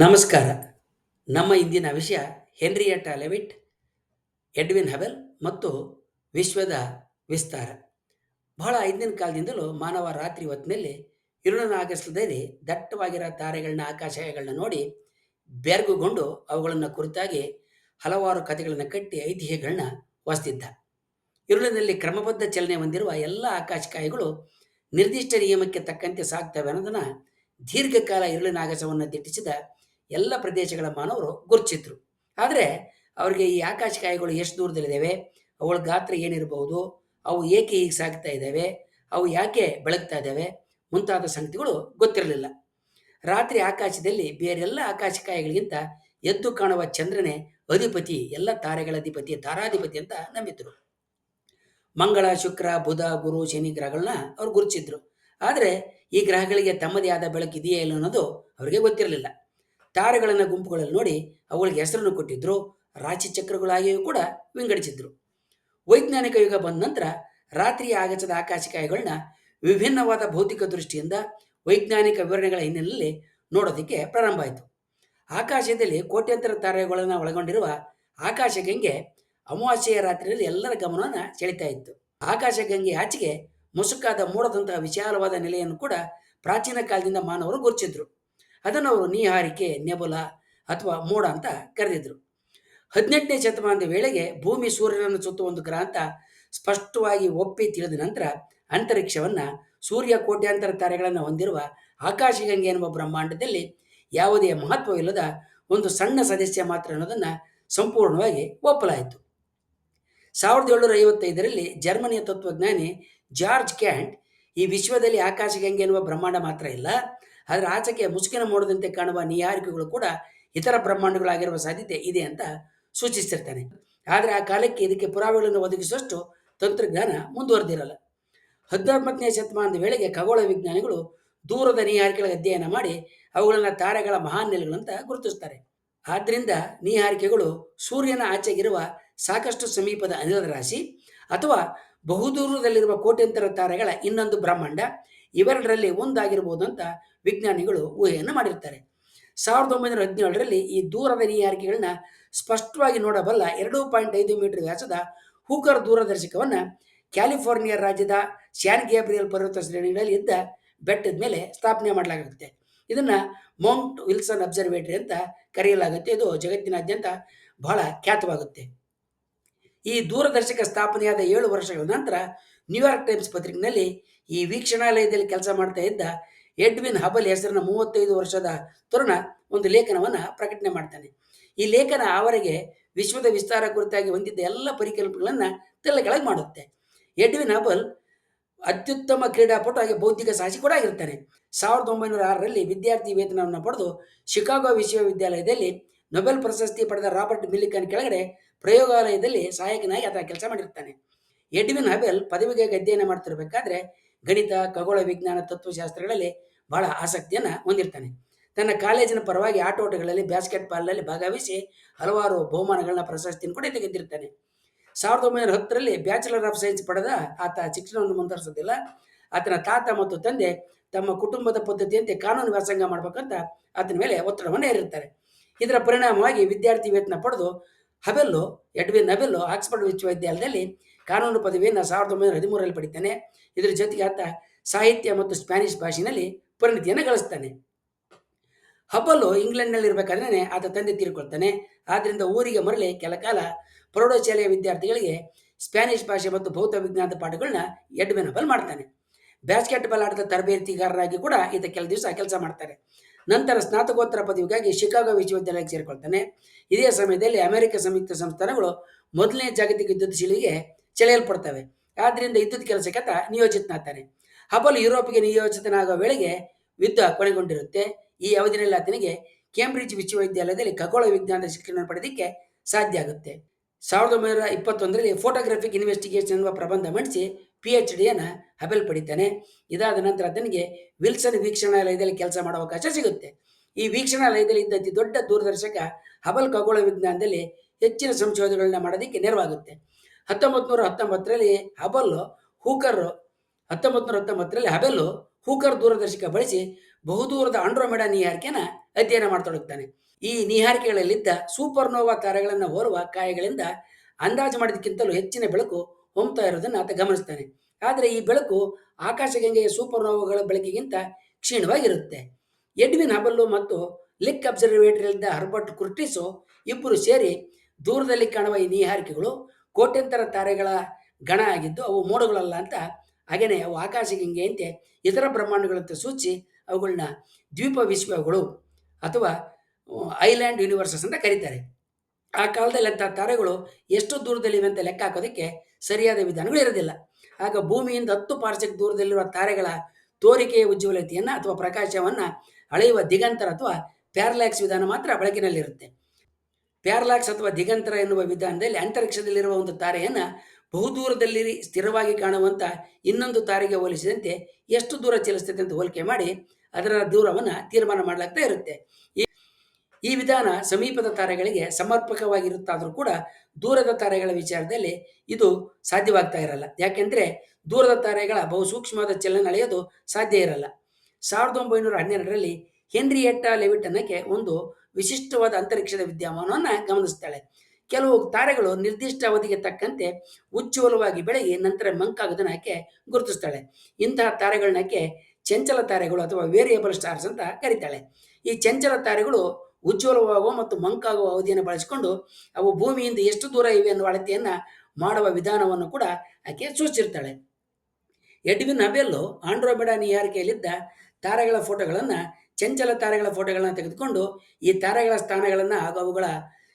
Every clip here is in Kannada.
ನಮಸ್ಕಾರ. ನಮ್ಮ ಇಂದಿನ ವಿಷಯ ಹೆನ್ರಿಯೆಟ್ಟಾ ಲೆವಿಟ್, ಎಡ್ವಿನ್ ಹಬೆಲ್ ಮತ್ತು ವಿಶ್ವದ ವಿಸ್ತಾರ. ಬಹಳ ಹಿಂದಿನ ಕಾಲದಿಂದಲೂ ಮಾನವ ರಾತ್ರಿ ಹೊತ್ತಿನಲ್ಲಿ ಇರುಳಿನ ಆಗಸದಲ್ಲಿ ದಟ್ಟವಾಗಿರೋ ತಾರೆಗಳನ್ನ, ಆಕಾಶಗಳನ್ನ ನೋಡಿ ಬೆರಗುಗೊಂಡು ಅವುಗಳನ್ನು ಕುರಿತಾಗಿ ಹಲವಾರು ಕಥೆಗಳನ್ನು ಕಟ್ಟಿ ಐತಿಹ್ಯಗಳನ್ನ ಹೊಸ್ತಿದ್ದ. ಇರುಳಿನಲ್ಲಿ ಕ್ರಮಬದ್ಧ ಚಲನೆ ಹೊಂದಿರುವ ಎಲ್ಲ ಆಕಾಶಕಾಯಗಳು ನಿರ್ದಿಷ್ಟ ನಿಯಮಕ್ಕೆ ತಕ್ಕಂತೆ ಸಾಗ್ತವೆ ಅನ್ನೋದನ್ನು ದೀರ್ಘಕಾಲ ಇರುಳಿನ ಆಗಸವನ್ನು ದಿಟ್ಟಿಸಿದ ಎಲ್ಲ ಪ್ರದೇಶಗಳ ಮಾನವರು ಗುರುತಿಸಿದ್ರು. ಆದರೆ ಅವರಿಗೆ ಈ ಆಕಾಶಕಾಯಗಳು ಎಷ್ಟು ದೂರದಲ್ಲಿದ್ದಾವೆ, ಅವುಗಳ ಗಾತ್ರ ಏನಿರಬಹುದು, ಅವು ಏಕೆ ಹೀಗೆ ಸಾಗ್ತಾ ಇದ್ದಾವೆ, ಅವು ಯಾಕೆ ಬೆಳಗ್ತಾ ಇದ್ದಾವೆ ಮುಂತಾದ ಸಂಗತಿಗಳು ಗೊತ್ತಿರಲಿಲ್ಲ. ರಾತ್ರಿ ಆಕಾಶದಲ್ಲಿ ಬೇರೆಲ್ಲ ಆಕಾಶಕಾಯಗಳಿಗಿಂತ ಎದ್ದು ಕಾಣುವ ಚಂದ್ರನೇ ಅಧಿಪತಿ, ಎಲ್ಲ ತಾರೆಗಳ ಅಧಿಪತಿ, ತಾರಾಧಿಪತಿ ಅಂತ ನಂಬಿದ್ರು. ಮಂಗಳ, ಶುಕ್ರ, ಬುಧ, ಗುರು, ಶನಿ ಗ್ರಹಗಳನ್ನ ಅವ್ರು ಗುರುತಿಸಿದ್ರು. ಆದರೆ ಈ ಗ್ರಹಗಳಿಗೆ ತಮ್ಮದೇ ಆದ ಬೆಳಕು ಇದೆಯೇ ಇಲ್ಲ ಅನ್ನೋದು ಅವರಿಗೆ ಗೊತ್ತಿರಲಿಲ್ಲ. ತಾರೆಗಳನ್ನು ಗುಂಪುಗಳಲ್ಲಿ ನೋಡಿ ಅವುಗಳಿಗೆ ಹೆಸರನ್ನು ಕೊಟ್ಟಿದ್ರು, ರಾಶಿ ಚಕ್ರಗಳಾಗಿಯೂ ಕೂಡ ವಿಂಗಡಿಸಿದ್ರು. ವೈಜ್ಞಾನಿಕ ಯುಗ ಬಂದ ನಂತರ ರಾತ್ರಿಯ ಆಗಸದ ಆಕಾಶಕಾಯಗಳನ್ನ ವಿಭಿನ್ನವಾದ ಭೌತಿಕ ದೃಷ್ಟಿಯಿಂದ ವೈಜ್ಞಾನಿಕ ವಿವರಣೆಗಳ ಹಿನ್ನೆಲೆಯಲ್ಲಿ ನೋಡೋದಕ್ಕೆ ಪ್ರಾರಂಭ ಆಯಿತು. ಆಕಾಶದಲ್ಲಿ ಕೋಟ್ಯಂತರ ತಾರೆಗಳನ್ನು ಒಳಗೊಂಡಿರುವ ಆಕಾಶಗಂಗೆ ಅಮಾವಾಸ್ಯೆಯ ರಾತ್ರಿಯಲ್ಲಿ ಎಲ್ಲರ ಗಮನವನ್ನು ಸೆಳೀತಾ ಇತ್ತು. ಆಕಾಶಗಂಗೆ ಆಚೆಗೆ ಮುಸುಕಾದ ಮೋಡದಂತಹ ವಿಶಾಲವಾದ ನೆಲೆಯನ್ನು ಕೂಡ ಪ್ರಾಚೀನ ಕಾಲದಿಂದ ಮಾನವರು ಗುರುತಿಸಿದ್ರು. ಅದನ್ನು ಅವರು ನೀಹಾರಿಕೆ, ನೆಬುಲಾ ಅಥವಾ ಮೋಡ ಅಂತ ಕರೆದಿದ್ರು. 18ನೇ ಶತಮಾನದ ವೇಳೆಗೆ ಭೂಮಿ ಸೂರ್ಯನನ್ನು ಸುತ್ತುವ ಒಂದು ಗ್ರಹ ಅಂತ ಸ್ಪಷ್ಟವಾಗಿ ಒಪ್ಪಿ ತಿಳಿದ ನಂತರ ಅಂತರಿಕ್ಷವನ್ನು ಸೂರ್ಯ ಕೋಟ್ಯಾಂತರ ತಾರೆಗಳನ್ನು ಹೊಂದಿರುವ ಆಕಾಶಗಂಗೆ ಎನ್ನುವ ಬ್ರಹ್ಮಾಂಡದಲ್ಲಿ ಯಾವುದೇ ಮಹತ್ವವಿಲ್ಲದ ಒಂದು ಸಣ್ಣ ಸದಸ್ಯ ಮಾತ್ರ ಅನ್ನೋದನ್ನು ಸಂಪೂರ್ಣವಾಗಿ ಒಪ್ಪಲಾಯಿತು. 1755ರಲ್ಲಿ ಜರ್ಮನಿಯ ತತ್ವಜ್ಞಾನಿ ಜಾರ್ಜ್ ಕ್ಯಾಂಟ್ ಈ ವಿಶ್ವದಲ್ಲಿ ಆಕಾಶಗಂಗೆ ಎನ್ನುವ ಬ್ರಹ್ಮಾಂಡ ಮಾತ್ರ ಇಲ್ಲ, ಅದರ ಆಚೆಗೆ ಮುಸುಕಿನ ಮೋಡದಂತೆ ಕಾಣುವ ನಿಹಾರಿಕೆಗಳು ಕೂಡ ಇತರ ಬ್ರಹ್ಮಾಂಡಗಳಾಗಿರುವ ಸಾಧ್ಯತೆ ಇದೆ ಅಂತ ಸೂಚಿಸಿರ್ತಾನೆ. ಆದರೆ ಆ ಕಾಲಕ್ಕೆ ಇದಕ್ಕೆ ಪುರಾವೆಗಳನ್ನು ಒದಗಿಸುವಷ್ಟು ತಂತ್ರಜ್ಞಾನ ಮುಂದುವರೆದಿರಲ್ಲ. 19ನೇ ಶತಮಾನದ ವೇಳೆಗೆ ಖಗೋಳ ವಿಜ್ಞಾನಿಗಳು ದೂರದ ನಿಹಾರಿಕೆಗಳ ಅಧ್ಯಯನ ಮಾಡಿ ಅವುಗಳನ್ನು ತಾರೆಗಳ ಮಹಾನ್ ನೆಲೆಗಳಂತ ಗುರುತಿಸ್ತಾರೆ. ಆದ್ದರಿಂದ ನಿಹಾರಿಕೆಗಳು ಸೂರ್ಯನ ಆಚೆಗಿರುವ ಸಾಕಷ್ಟು ಸಮೀಪದ ಅನಿಲದ ರಾಶಿ ಅಥವಾ ಬಹುದೂರದಲ್ಲಿರುವ ಕೋಟ್ಯಂತರ ತಾರೆಗಳ ಇನ್ನೊಂದು ಬ್ರಹ್ಮಾಂಡ, ಇವೆರಡರಲ್ಲಿ ಒಂದಾಗಿರಬಹುದು ಅಂತ ವಿಜ್ಞಾನಿಗಳು ಊಹೆಯನ್ನು ಮಾಡಿರ್ತಾರೆ. 1917ರಲ್ಲಿ ಈ ದೂರದ ನಿಹಾರಿಕೆಗಳನ್ನ ಸ್ಪಷ್ಟವಾಗಿ ನೋಡಬಲ್ಲ 2.5 ಮೀಟರ್ ವ್ಯಾಸದ ಹೂಕರ್ ದೂರದರ್ಶಕವನ್ನು ಕ್ಯಾಲಿಫೋರ್ನಿಯಾ ರಾಜ್ಯದ ಸ್ಯಾನ್ ಗ್ಯಾಬ್ರಿಯಲ್ ಪರ್ವತ ಶ್ರೇಣಿಗಳಲ್ಲಿ ಇದ್ದ ಬೆಟ್ಟದ ಮೇಲೆ ಸ್ಥಾಪನೆ ಮಾಡಲಾಗುತ್ತೆ. ಇದನ್ನು ಮೌಂಟ್ ವಿಲ್ಸನ್ ಅಬ್ಸರ್ವೇಟರಿ ಅಂತ ಕರೆಯಲಾಗುತ್ತೆ. ಇದು ಜಗತ್ತಿನಾದ್ಯಂತ ಬಹಳ ಖ್ಯಾತವಾಗುತ್ತೆ. ಈ ದೂರದರ್ಶಕ ಸ್ಥಾಪನೆಯಾದ 7 ವರ್ಷಗಳ ನಂತರ ನ್ಯೂಯಾರ್ಕ್ ಟೈಮ್ಸ್ ಪತ್ರಿಕೆಯಲ್ಲಿ ಈ ವೀಕ್ಷಣಾಲಯದಲ್ಲಿ ಕೆಲಸ ಮಾಡ್ತಾ ಇದ್ದ ಎಡ್ವಿನ್ ಹಬಲ್ ಹೆಸರಿನ 35 ವರ್ಷದ ತರುಣ ಒಂದು ಲೇಖನವನ್ನು ಪ್ರಕಟಣೆ ಮಾಡ್ತಾನೆ. ಈ ಲೇಖನ ಅವರಿಗೆ ವಿಶ್ವದ ವಿಸ್ತಾರ ಕುರಿತಾಗಿ ಹೊಂದಿದ್ದ ಎಲ್ಲ ಪರಿಕಲ್ಪನೆಗಳನ್ನು ತೆಲ್ಲಗೆಳಗೆ ಮಾಡುತ್ತೆ. ಎಡ್ವಿನ್ ಹಬಲ್ ಅತ್ಯುತ್ತಮ ಕ್ರೀಡಾಪಟು ಹಾಗೆ ಬೌದ್ಧಿಕ ಸಾಹಸಿ ಕೂಡ ಆಗಿರ್ತಾನೆ. 1906ರಲ್ಲಿ ವಿದ್ಯಾರ್ಥಿ ವೇತನವನ್ನು ಪಡೆದು ಶಿಕಾಗೋ ವಿಶ್ವವಿದ್ಯಾಲಯದಲ್ಲಿ ನೊಬೆಲ್ ಪ್ರಶಸ್ತಿ ಪಡೆದ ರಾಬರ್ಟ್ ಮಿಲಿಕನ್ ಕೆಳಗಡೆ ಪ್ರಯೋಗಾಲಯದಲ್ಲಿ ಸಹಾಯಕನಾಗಿ ಆತ ಕೆಲಸ ಮಾಡಿರ್ತಾನೆ. ಎಡ್ವಿನ್ ಹಬೆಲ್ ಪದವಿಗಾಗಿ ಅಧ್ಯಯನ ಮಾಡ್ತಿರ್ಬೇಕಾದ್ರೆ ಗಣಿತ, ಖಗೋಳ ವಿಜ್ಞಾನ, ತತ್ವಶಾಸ್ತ್ರಗಳಲ್ಲಿ ಬಹಳ ಆಸಕ್ತಿಯನ್ನು ಹೊಂದಿರ್ತಾನೆ. ತನ್ನ ಕಾಲೇಜಿನ ಪರವಾಗಿ ಆಟೋಟಗಳಲ್ಲಿ ಬ್ಯಾಸ್ಕೆಟ್ ಬಾಲ್ನಲ್ಲಿ ಭಾಗವಹಿಸಿ ಹಲವಾರು ಬಹುಮಾನಗಳನ್ನ, ಪ್ರಶಸ್ತಿಯನ್ನು ಕೂಡ ತೆಗೆದಿರ್ತಾನೆ. 1910ರಲ್ಲಿ ಬ್ಯಾಚುಲರ್ ಆಫ್ ಸೈನ್ಸ್ ಪಡೆದ ಆತ ಶಿಕ್ಷಣವನ್ನು ಮುಂದುವರಿಸೋದಿಲ್ಲ. ಆತನ ತಾತ ಮತ್ತು ತಂದೆ ತಮ್ಮ ಕುಟುಂಬದ ಪದ್ಧತಿಯಂತೆ ಕಾನೂನು ವ್ಯಾಸಂಗ ಮಾಡಬೇಕಂತ ಆತನ ಮೇಲೆ ಒತ್ತಡವನ್ನು ಹೇರಿರ್ತಾರೆ. ಇದರ ಪರಿಣಾಮವಾಗಿ ವಿದ್ಯಾರ್ಥಿ ವೇತನ ಪಡೆದು ಎಡ್ವಿನ್ ಹಬೆಲ್ ಆಕ್ಸ್ಫರ್ಡ್ ವಿಶ್ವವಿದ್ಯಾಲಯದಲ್ಲಿ ಕಾನೂನು ಪದವಿಯನ್ನು 1913ರಲ್ಲಿ ಪಡಿತಾನೆ. ಇದರ ಜೊತೆಗೆ ಆತ ಸಾಹಿತ್ಯ ಮತ್ತು ಸ್ಪ್ಯಾನಿಷ್ ಭಾಷೆಯಲ್ಲಿ ಪರಿಣಿತಿಯನ್ನು ಗಳಿಸ್ತಾನೆ. ಹಬಲ್ ಇಂಗ್ಲೆಂಡ್ನಲ್ಲಿರಬೇಕಾದ್ರೆ ಆತ ತಂದೆ ತೀರಿಕೊಳ್ತಾನೆ. ಆದ್ದರಿಂದ ಊರಿಗೆ ಮರಳಿ ಕೆಲ ಕಾಲ ಪ್ರೌಢಶಾಲೆಯ ವಿದ್ಯಾರ್ಥಿಗಳಿಗೆ ಸ್ಪ್ಯಾನಿಷ್ ಭಾಷೆ ಮತ್ತು ಭೌತ ವಿಜ್ಞಾನದ ಪಾಠಗಳನ್ನ ಎಡ್ವಿನ್ ಹಬಲ್ ಮಾಡ್ತಾನೆ. ಬ್ಯಾಸ್ಕೆಟ್ ಬಾಲ್ ಆಟದ ತರಬೇತಿಗಾರರಾಗಿ ಕೂಡ ಈತ ಕೆಲ ದಿವಸ ಕೆಲಸ ಮಾಡ್ತಾರೆ. ನಂತರ ಸ್ನಾತಕೋತ್ತರ ಪದವಿಗಾಗಿ ಶಿಕಾಗೋ ವಿಶ್ವವಿದ್ಯಾಲಯಕ್ಕೆ ಸೇರಿಕೊಳ್ತಾನೆ. ಇದೇ ಸಮಯದಲ್ಲಿ ಅಮೆರಿಕ ಸಂಯುಕ್ತ ಸಂಸ್ಥಾನಗಳು ಮೊದಲನೇ ಜಾಗತಿಕ ಯುದ್ಧದ ಶಿಲಿಗೆ ಸೆಳೆಯಲ್ಪಡ್ತವೆ. ಆದ್ದರಿಂದ ಯುದ್ಧದ ಕೆಲಸಕ್ಕೆ ಆತ ನಿಯೋಜಿತನಾಗ್ತಾನೆ. ಹಬಲ್ ಯುರೋಪಿಗೆ ನಿಯೋಜಿತನಾಗುವ ವೇಳೆಗೆ ಯುದ್ಧ ಕೊನೆಗೊಂಡಿರುತ್ತೆ. ಈ ಅವಧಿಯಲ್ಲಿ ಆತನಿಗೆ ಕೇಂಬ್ರಿಡ್ಜ್ ವಿಶ್ವವಿದ್ಯಾಲಯದಲ್ಲಿ ಖಗೋಳ ವಿಜ್ಞಾನದ ಶಿಕ್ಷಣ ಪಡೆಯೋದಕ್ಕೆ ಸಾಧ್ಯ ಆಗುತ್ತೆ. 1921ರಲ್ಲಿ ಫೋಟೋಗ್ರಫಿಕ್ ಇನ್ವೆಸ್ಟಿಗೇಷನ್ ಎನ್ನುವ ಪ್ರಬಂಧ ಮಂಡಿಸಿ PhDಯನ್ನು ಹಬೆಲ್ ಪಡಿತಾನೆ. ಇದಾದ ನಂತರ ಆತನಿಗೆ ವಿಲ್ಸನ್ ವೀಕ್ಷಣಾಲಯದಲ್ಲಿ ಕೆಲಸ ಮಾಡೋ ಅವಕಾಶ ಸಿಗುತ್ತೆ. ಈ ವೀಕ್ಷಣಾಲಯದಲ್ಲಿ ಇದ್ದ ಅತಿ ದೊಡ್ಡ ದೂರದರ್ಶಕ ಹಬಲ್ ಖಗೋಳ ವಿಜ್ಞಾನದಲ್ಲಿ ಹೆಚ್ಚಿನ ಸಂಶೋಧನೆಗಳನ್ನ ಮಾಡೋದಕ್ಕೆ ನೆರವಾಗುತ್ತೆ. 1919ರಲ್ಲಿ ಹಬೆಲ್ ಹೂಕರ್ ದೂರದರ್ಶಕ ಬಳಸಿ ಬಹುದೂರದ ಆಂಡ್ರೋಮೆಡಾ ನಿಹಾರಿಕೆಯನ್ನು ಅಧ್ಯಯನ ಮಾಡತೊಡಗ್ತಾನೆ. ಈ ನೀಹಾರಿಕೆಗಳಲ್ಲಿದ್ದ ಸೂಪರ್ನೋವಾ ತಾರೆಗಳನ್ನು ಹೋಲುವ ಕಾಯಗಳಿಂದ ಅಂದಾಜು ಮಾಡಿದಕ್ಕಿಂತಲೂ ಹೆಚ್ಚಿನ ಬೆಳಕು ಹೊಮ್ತಾ ಇರೋದನ್ನು ಆತ ಗಮನಿಸ್ತಾನೆ. ಆದರೆ ಈ ಬೆಳಕು ಆಕಾಶಗಂಗೆಯ ಸೂಪರ್ನೋವಾಗಳ ಬೆಳಕಿಗಿಂತ ಕ್ಷೀಣವಾಗಿರುತ್ತೆ. ಎಡ್ವಿನ್ ಹಬಲ್ಲು ಮತ್ತು ಲಿಕ್ ಅಬ್ಸರ್ವೇಟರಿಯಲ್ಲಿದ್ದ ಹರ್ಬರ್ಟ್ ಕುರ್ಟಿಸು ಇಬ್ಬರು ಸೇರಿ ದೂರದಲ್ಲಿ ಕಾಣುವ ಈ ನೀಹಾರಿಕೆಗಳು ಕೋಟ್ಯಂತರ ತಾರೆಗಳ ಗಣ ಆಗಿದ್ದು ಅವು ಮೋಡಗಳಲ್ಲ ಅಂತ, ಹಾಗೆಯೇ ಅವು ಆಕಾಶಗಂಗೆಯಂತೆ ಇತರ ಬ್ರಹ್ಮಾಂಡಗಳಂತೆ ಸೂಚಿಸಿ ಅವುಗಳನ್ನ ದ್ವೀಪ ವಿಶ್ವಗಳು ಅಥವಾ ಐಲ್ಯಾಂಡ್ ಯೂನಿವರ್ಸಸ್ ಅಂತ ಕರೀತಾರೆ. ಆ ಕಾಲದಲ್ಲಿ ಅಂಥ ತಾರೆಗಳು ಎಷ್ಟು ದೂರದಲ್ಲಿವೆ ಅಂತ ಲೆಕ್ಕ ಹಾಕೋದಕ್ಕೆ ಸರಿಯಾದ ವಿಧಾನಗಳು ಇರೋದಿಲ್ಲ. ಆಗ ಭೂಮಿಯಿಂದ 10 ಪಾರ್ಸೆಕ್ ದೂರದಲ್ಲಿರುವ ತಾರೆಗಳ ತೋರಿಕೆಯ ಉಜ್ವಲತೆಯನ್ನು ಅಥವಾ ಪ್ರಕಾಶವನ್ನು ಅಳೆಯುವ ದಿಗಂತರ ಅಥವಾ ಪ್ಯಾರಲ್ಯಾಕ್ಸ್ ವಿಧಾನ ಮಾತ್ರ ಬಳಕೆಯಲ್ಲಿರುತ್ತೆ. ಪ್ಯಾರಲ್ಯಾಕ್ಸ್ ಅಥವಾ ದಿಗಂತರ ಎನ್ನುವ ವಿಧಾನದಲ್ಲಿ ಅಂತರಿಕ್ಷದಲ್ಲಿರುವ ಒಂದು ತಾರೆಯನ್ನು ಬಹುದೂರದಲ್ಲಿ ಸ್ಥಿರವಾಗಿ ಕಾಣುವಂಥ ಇನ್ನೊಂದು ತಾರೆಗೆ ಹೋಲಿಸಿದಂತೆ ಎಷ್ಟು ದೂರ ಚಲಿಸ್ತದೆ ಅಂತ ಹೋಲಿಕೆ ಮಾಡಿ ಅದರ ದೂರವನ್ನು ತೀರ್ಮಾನ ಮಾಡಲಾಗ್ತಾ ಇರುತ್ತೆ. ಈ ವಿಧಾನ ಸಮೀಪದ ತಾರೆಗಳಿಗೆ ಸಮರ್ಪಕವಾಗಿರುತ್ತಾದರೂ ಕೂಡ ದೂರದ ತಾರೆಗಳ ವಿಚಾರದಲ್ಲಿ ಇದು ಸಾಧ್ಯವಾಗ್ತಾ ಇರಲ್ಲ. ಯಾಕೆಂದರೆ ದೂರದ ತಾರೆಗಳ ಬಹು ಸೂಕ್ಷ್ಮವಾದ ಚಲನೆ ಅಳೆಯೋದು ಸಾಧ್ಯ ಇರಲ್ಲ. 1912ರಲ್ಲಿ ಹೆನ್ರಿಯೆಟ್ಟಾ ಲೆವಿಟ್ ಅನ್ನೋಕ್ಕೆ ಒಂದು ವಿಶಿಷ್ಟವಾದ ಅಂತರಿಕ್ಷದ ವಿದ್ಯಮಾನವನ್ನು ಗಮನಿಸ್ತಾಳೆ. ಕೆಲವು ತಾರೆಗಳು ನಿರ್ದಿಷ್ಟ ಅವಧಿಗೆ ತಕ್ಕಂತೆ ಉಜ್ವಲವಾಗಿ ಬೆಳಗಿ ನಂತರ ಮಂಕಾಗೋದನ್ನು ಆಕೆ ಗುರುತಿಸ್ತಾಳೆ. ಇಂತಹ ತಾರೆಗಳನ್ನಕ್ಕೆ ಚಂಚಲ ತಾರೆಗಳು ಅಥವಾ ವೇರಿಯಬಲ್ ಸ್ಟಾರ್ಸ್ ಅಂತ ಕರೀತಾಳೆ. ಈ ಚಂಚಲ ತಾರೆಗಳು ಉಜ್ವಲವಾಗುವ ಮತ್ತು ಮಂಕಾಗುವ ಅವಧಿಯನ್ನು ಬಳಸಿಕೊಂಡು ಅವು ಭೂಮಿಯಿಂದ ಎಷ್ಟು ದೂರ ಇವೆ ಅನ್ನುವ ಅಳತೆಯನ್ನು ಮಾಡುವ ವಿಧಾನವನ್ನು ಕೂಡ ಆಕೆ ಸೂಚಿಸಿರ್ತಾಳೆ. ಎಡ್ವಿನ್ ಹಬೆಲ್ಲು ಆಂಡ್ರೋಮೆಡಾ ನೀಹಾರಿಕೆಯಲ್ಲಿದ್ದ ತಾರೆಗಳ ಫೋಟೋಗಳನ್ನು ಚಂಚಲ ತಾರೆಗಳ ಫೋಟೋಗಳನ್ನು ತೆಗೆದುಕೊಂಡು ಈ ತಾರೆಗಳ ಸ್ಥಾನಗಳನ್ನು ಹಾಗೂ ಅವುಗಳ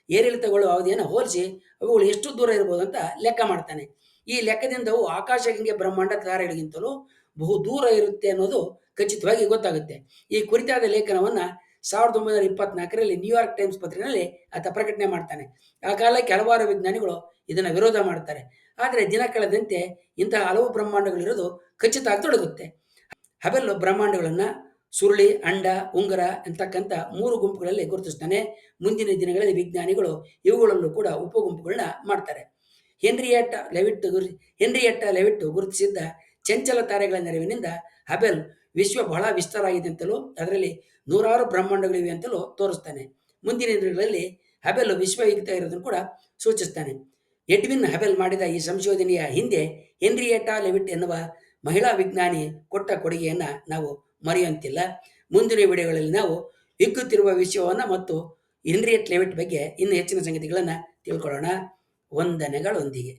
ಏರಿಳಿತಗೊಳ್ಳುವ ಅವಧಿಯನ್ನು ಹೋಲಿಸಿ ಅವುಗಳು ಎಷ್ಟು ದೂರ ಇರ್ಬೋದು ಅಂತ ಲೆಕ್ಕ ಮಾಡ್ತಾನೆ. ಈ ಲೆಕ್ಕದಿಂದ ಅವು ಆಕಾಶಗಂಗೆ ಬ್ರಹ್ಮಾಂಡ ತಾರೆಗಳಿಗಿಂತಲೂ ಬಹು ದೂರ ಇರುತ್ತೆ ಅನ್ನೋದು ಖಚಿತವಾಗಿ ಗೊತ್ತಾಗುತ್ತೆ. ಈ ಕುರಿತಾದ ಲೇಖನವನ್ನು 1924ರಲ್ಲಿ ನ್ಯೂಯಾರ್ಕ್ ಟೈಮ್ಸ್ ಪತ್ರಿಕೆಯಲ್ಲಿ ಆತ ಪ್ರಕಟಣೆ ಮಾಡ್ತಾನೆ. ಆ ಕಾಲಕ್ಕೆ ಹಲವಾರು ವಿಜ್ಞಾನಿಗಳು ಇದನ್ನು ವಿರೋಧ ಮಾಡ್ತಾರೆ. ಆದರೆ ದಿನ ಕಳೆದಂತೆ ಇಂತಹ ಹಲವು ಬ್ರಹ್ಮಾಂಡಗಳಿರೋದು ಖಚಿತ ಆಗತೊಡಗುತ್ತೆ. ಹಬೆಲ್ ಬ್ರಹ್ಮಾಂಡಗಳನ್ನು ಸುರುಳಿ, ಅಂಡ, ಉಂಗುರ ಅಂತಕ್ಕಂಥ 3 ಗುಂಪುಗಳಲ್ಲಿ ಗುರುತಿಸ್ತಾನೆ. ಮುಂದಿನ ದಿನಗಳಲ್ಲಿ ವಿಜ್ಞಾನಿಗಳು ಇವುಗಳಲ್ಲೂ ಕೂಡ ಉಪಗುಂಪುಗಳನ್ನ ಮಾಡ್ತಾರೆ. ಹೆನ್ರಿಯೆಟ್ಟಾ ಲೆವಿಟ್ ಗುರುತಿಸಿದ್ದ ಚಂಚಲ ತಾರೆಗಳ ನೆರವಿನಿಂದ ಹಬೆಲ್ ವಿಶ್ವ ಬಹಳ ವಿಸ್ತಾರ ಆಗಿದೆ ಅಂತಲೂ ಅದರಲ್ಲಿ 100 ಬ್ರಹ್ಮಾಂಡಗಳಿವೆ ಅಂತಲೂ ತೋರಿಸ್ತಾನೆ. ಮುಂದಿನ ದಿನಗಳಲ್ಲಿ ಹಬೆಲ್ ವಿಶ್ವಯುಕ್ತ ಇರೋದನ್ನು ಕೂಡ ಸೂಚಿಸ್ತಾನೆ. ಎಡ್ವಿನ್ ಹಬೆಲ್ ಮಾಡಿದ ಈ ಸಂಶೋಧನೆಯ ಹಿಂದೆ ಹೆನ್ರಿಯೆಟ್ಟಾ ಲೆವಿಟ್ ಎನ್ನುವ ಮಹಿಳಾ ವಿಜ್ಞಾನಿ ಕೊಟ್ಟ ಕೊಡುಗೆಯನ್ನು ನಾವು ಮರೆಯುವಂತಿಲ್ಲ. ಮುಂದಿನ ವಿಡಿಯೋಗಳಲ್ಲಿ ನಾವು ಹಿಗ್ಗುತ್ತಿರುವ ವಿಶ್ವವನ್ನು ಮತ್ತು ಹೆನ್ರಿಯೆಟ್ಟಾ ಲೆವಿಟ್ ಬಗ್ಗೆ ಇನ್ನೂ ಹೆಚ್ಚಿನ ಸಂಗತಿಗಳನ್ನು ತಿಳ್ಕೊಳ್ಳೋಣ. ವಂದನೆಗಳೊಂದಿಗೆ.